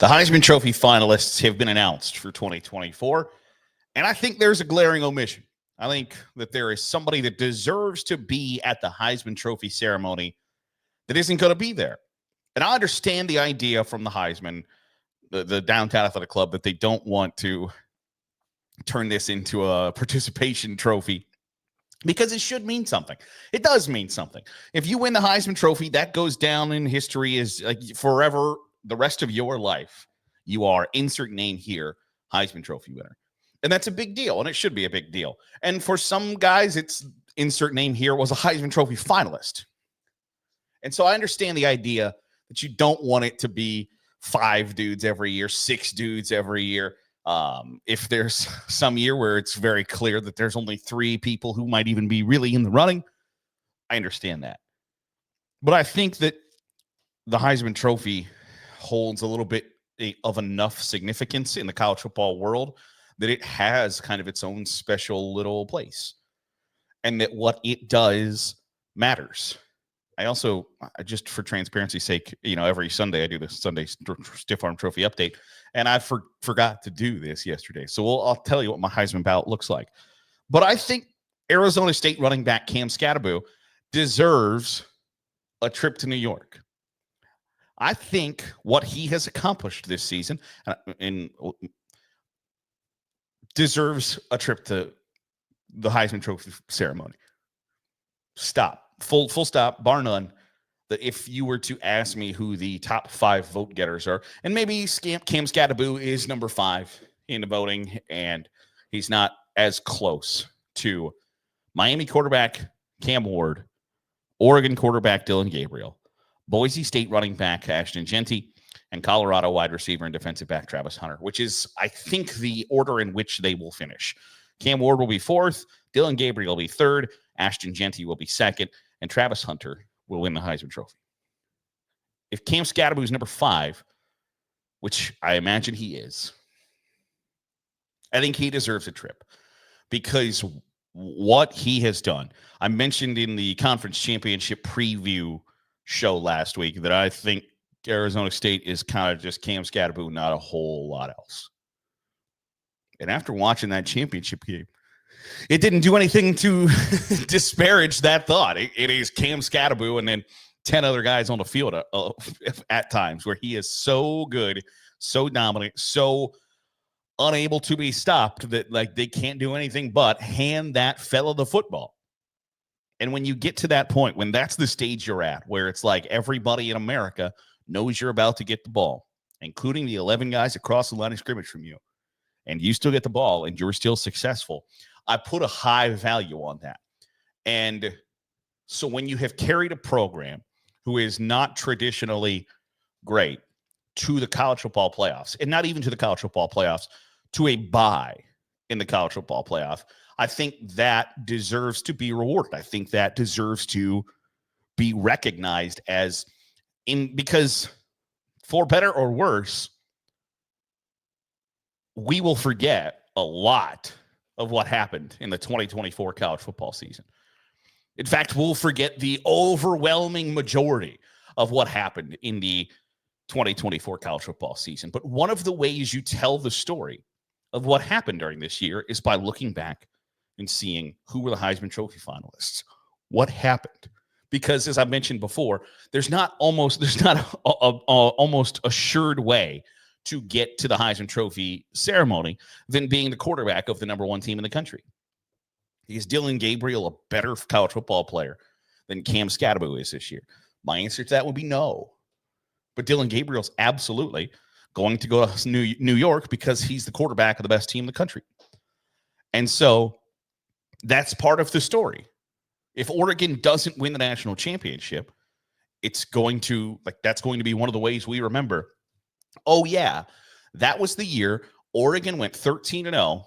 The Heisman Trophy finalists have been announced for 2024, and I think there's a glaring omission. I think that there is somebody that deserves to be at the Heisman Trophy ceremony that isn't going to be there. And I understand the idea from the Heisman, the Downtown Athletic Club, that they don't want to turn this into a participation trophy because it should mean something. It does mean something. If you win the Heisman Trophy, that goes down in history as like forever. The rest of your life, you are insert name here, Heisman Trophy winner. And that's a big deal, and it should be a big deal. And for some guys, it's insert name here was a Heisman Trophy finalist. And so I understand the idea that you don't want it to be 5 dudes every year, 6 dudes every year. If there's some year where it's very clear that there's only 3 people who might even be really in the running, I understand that. But I think that the Heisman Trophy holds a little bit of enough significance in the college football world that it has kind of its own special little place, and that what it does matters. I also, just for transparency's sake, every Sunday I do the Sunday Stiff Arm Trophy update, and I forgot to do this yesterday. So I'll tell you what my Heisman ballot looks like. But I think Arizona State running back Cam Skattebo deserves a trip to New York. I think what he has accomplished this season deserves a trip to the Heisman Trophy ceremony. Stop. Full stop, bar none. That if you were to ask me who the top 5 vote getters are, and maybe Cam Skattebo is number 5 in the voting, and he's not as close to Miami quarterback Cam Ward, Oregon quarterback Dylan Gabriel, Boise State running back Ashton Jeanty, and Colorado wide receiver and defensive back Travis Hunter, which is, I think, the order in which they will finish. Cam Ward will be 4th, Dylan Gabriel will be 3rd, Ashton Jeanty will be 2nd, and Travis Hunter will win the Heisman Trophy. If Cam Skattebo is number 5, which I imagine he is, I think he deserves a trip because what he has done. I mentioned in the conference championship preview show last week that I think Arizona State is kind of just Cam Skattebo, not a whole lot else. And after watching that championship game, it didn't do anything to disparage that thought. It is Cam Skattebo and then 10 other guys on the field at times where he is so good, so dominant, so unable to be stopped that like they can't do anything but hand that fella the football. And when you get to that point, when that's the stage you're at, where it's like everybody in America knows you're about to get the ball, including the 11 guys across the line of scrimmage from you, and you still get the ball and you're still successful, I put a high value on that. And so when you have carried a program who is not traditionally great to the college football playoffs, and not even to the college football playoffs, to a bye in the college football playoff, I think that deserves to be rewarded. I think that deserves to be recognized because for better or worse, we will forget a lot of what happened in the 2024 college football season. In fact, we'll forget the overwhelming majority of what happened in the 2024 college football season. But one of the ways you tell the story of what happened during this year is by looking back and seeing who were the Heisman Trophy finalists, what happened. Because as I mentioned before, there's not almost assured way to get to the Heisman Trophy ceremony than being the quarterback of the number 1 team in the country. Is Dylan Gabriel a better college football player than Cam Skattebo is this year? My answer to that would be no. But Dylan Gabriel's absolutely going to go to New York because he's the quarterback of the best team in the country. And so that's part of the story. If Oregon doesn't win the national championship, that's going to be one of the ways we remember, oh yeah, that was the year Oregon went 13-0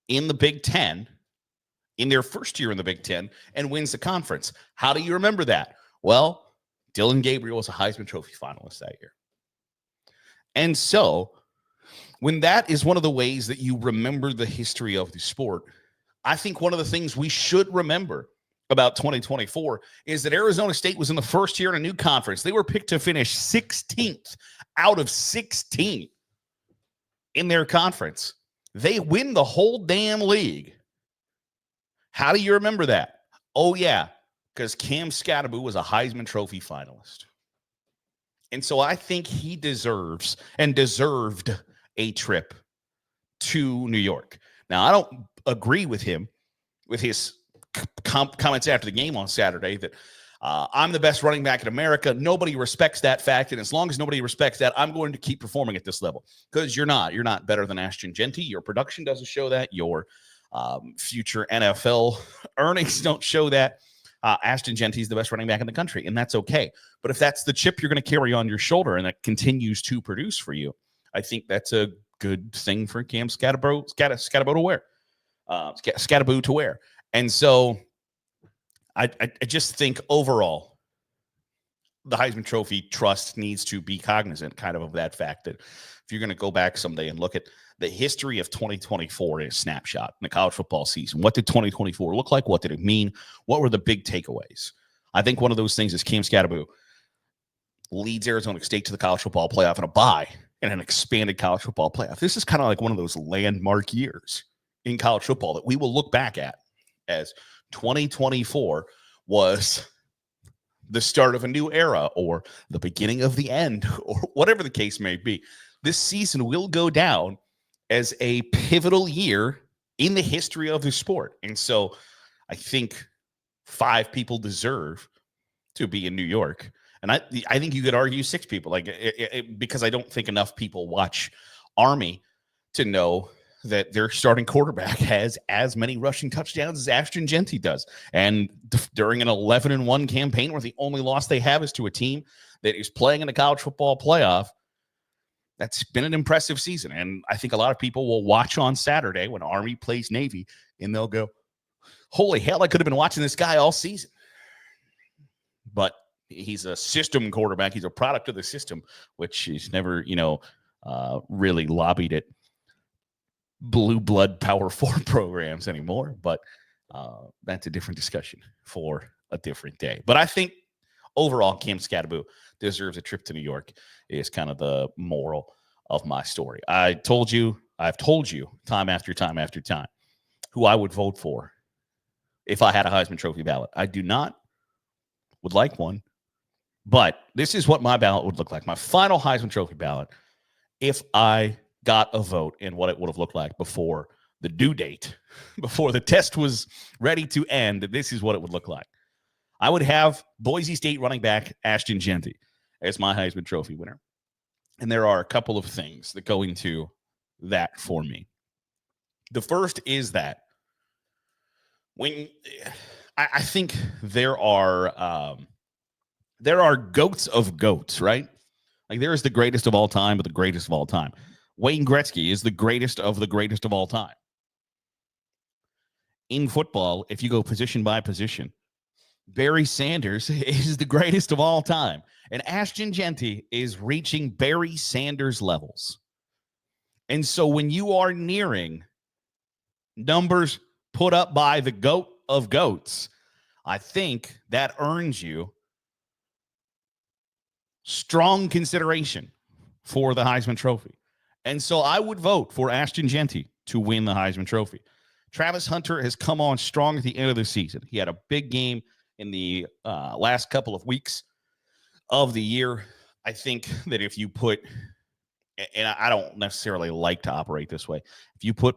in the Big Ten, in their first year in the Big Ten, and wins the conference. How do you remember that? Well, Dylan Gabriel was a Heisman Trophy finalist that year. And so when that is one of the ways that you remember the history of the sport, I think one of the things we should remember about 2024 is that Arizona State was in the first year in a new conference. They were picked to finish 16th out of 16 in their conference. They win the whole damn league. How do you remember that? Oh, yeah, because Cam Skattebo was a Heisman Trophy finalist. And so I think he deserves and deserved a trip to New York. Now, I don't agree with him with his comments after the game on Saturday that I'm the best running back in America. Nobody respects that fact. And as long as nobody respects that, I'm going to keep performing at this level, because you're not. You're not better than Ashton Jeanty. Your production doesn't show that. Your future NFL earnings don't show that. Ashton Jeanty is the best running back in the country, and that's okay. But if that's the chip you're going to carry on your shoulder and that continues to produce for you, I think that's a good thing for Cam Skattebo to wear. Skattebo to wear. And so I just think overall the Heisman Trophy Trust needs to be cognizant kind of that fact that if you're going to go back someday and look at the history of 2024 in a snapshot in the college football season, what did 2024 look like? What did it mean? What were the big takeaways? I think one of those things is Cam Skattebo leads Arizona State to the college football playoff in a bye and an expanded college football playoff. This is kind of like one of those landmark years in college football that we will look back at as 2024 was the start of a new era or the beginning of the end or whatever the case may be. This season will go down as a pivotal year in the history of the sport. And so I think 5 people deserve to be in New York. And I think you could argue 6 people, because I don't think enough people watch Army to know that their starting quarterback has as many rushing touchdowns as Ashton Jeanty does. And during an 11-1 campaign where the only loss they have is to a team that is playing in the college football playoff, that's been an impressive season. And I think a lot of people will watch on Saturday when Army plays Navy, and they'll go, holy hell, I could have been watching this guy all season. But he's a system quarterback. He's a product of the system, which he's never, really lobbied at blue blood Power 4 programs anymore. But that's a different discussion for a different day. But I think overall, Cam Skattebo deserves a trip to New York is kind of the moral of my story. I've told you time after time after time who I would vote for if I had a Heisman Trophy ballot. I would like one, but this is what my ballot would look like. My final Heisman Trophy ballot, if I got a vote, and what it would have looked like before the due date, before the test was ready to end, this is what it would look like. I would have Boise State running back Ashton Jeanty as my Heisman Trophy winner. And there are a couple of things that go into that for me. The first is that when I think there are goats of goats, right? Like there is the greatest of all time, but the greatest of all time. Wayne Gretzky is the greatest of all time. In football, if you go position by position, Barry Sanders is the greatest of all time. And Ashton Jeanty is reaching Barry Sanders levels. And so when you are nearing numbers put up by the GOAT of GOATs, I think that earns you strong consideration for the Heisman Trophy. And so I would vote for Ashton Jeanty to win the Heisman Trophy. Travis Hunter has come on strong at the end of the season. He had a big game in the last couple of weeks of the year. I think that if you put, and I don't necessarily like to operate this way, if you put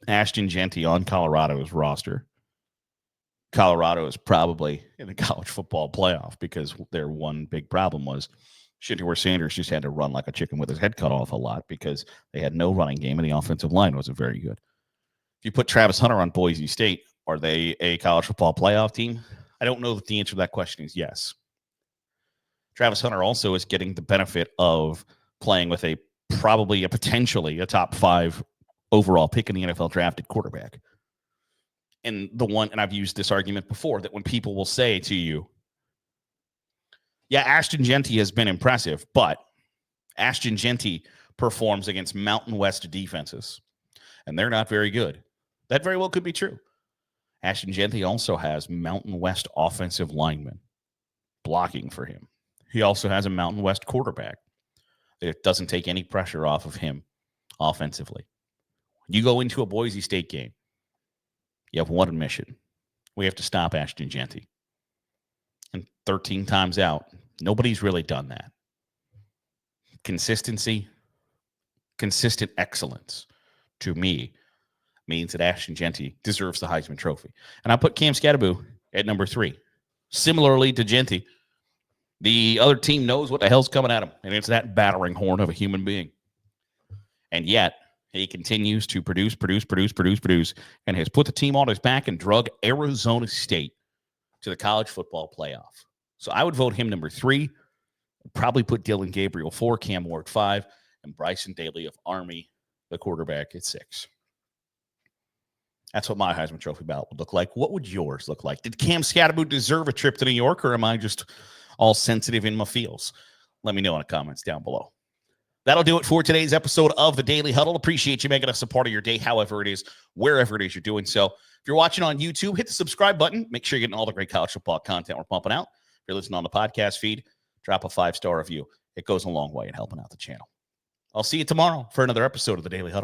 Ashton Jeanty on Colorado's roster, Colorado is probably in the college football playoff, because their one big problem was Shedeur Sanders just had to run like a chicken with his head cut off a lot because they had no running game and the offensive line wasn't very good. If you put Travis Hunter on Boise State, are they a college football playoff team? I don't know that the answer to that question is yes. Travis Hunter also is getting the benefit of playing with potentially a top 5 overall pick in the NFL drafted quarterback. And I've used this argument before, that when people will say to you, yeah, Ashton Jeanty has been impressive, but Ashton Jeanty performs against Mountain West defenses, and they're not very good. That very well could be true. Ashton Jeanty also has Mountain West offensive linemen blocking for him. He also has a Mountain West quarterback that doesn't take any pressure off of him offensively. You go into a Boise State game, you have one mission. We have to stop Ashton Jeanty. And 13 times out, nobody's really done that. Consistency, consistent excellence, to me, means that Ashton Jeanty deserves the Heisman Trophy. And I put Cam Skattebo at number 3. Similarly to Jeanty, the other team knows what the hell's coming at him, and it's that battering horn of a human being. And yet, he continues to produce, and has put the team on his back and drug Arizona State to the college football playoff. So I would vote him number 3. I'd probably put Dylan Gabriel 4, Cam Ward 5, and Bryson Daly of Army, the quarterback, at 6. That's what my Heisman Trophy ballot would look like. What would yours look like? Did Cam Skattebo deserve a trip to New York, or am I just all sensitive in my feels? Let me know in the comments down below. That'll do it for today's episode of the Daily Huddle. Appreciate you making us a part of your day, however it is, wherever it is you're doing so. If you're watching on YouTube, hit the subscribe button. Make sure you're getting all the great college football content we're pumping out. If you're listening on the podcast feed, drop a 5-star review. It goes a long way in helping out the channel. I'll see you tomorrow for another episode of the Daily Huddle.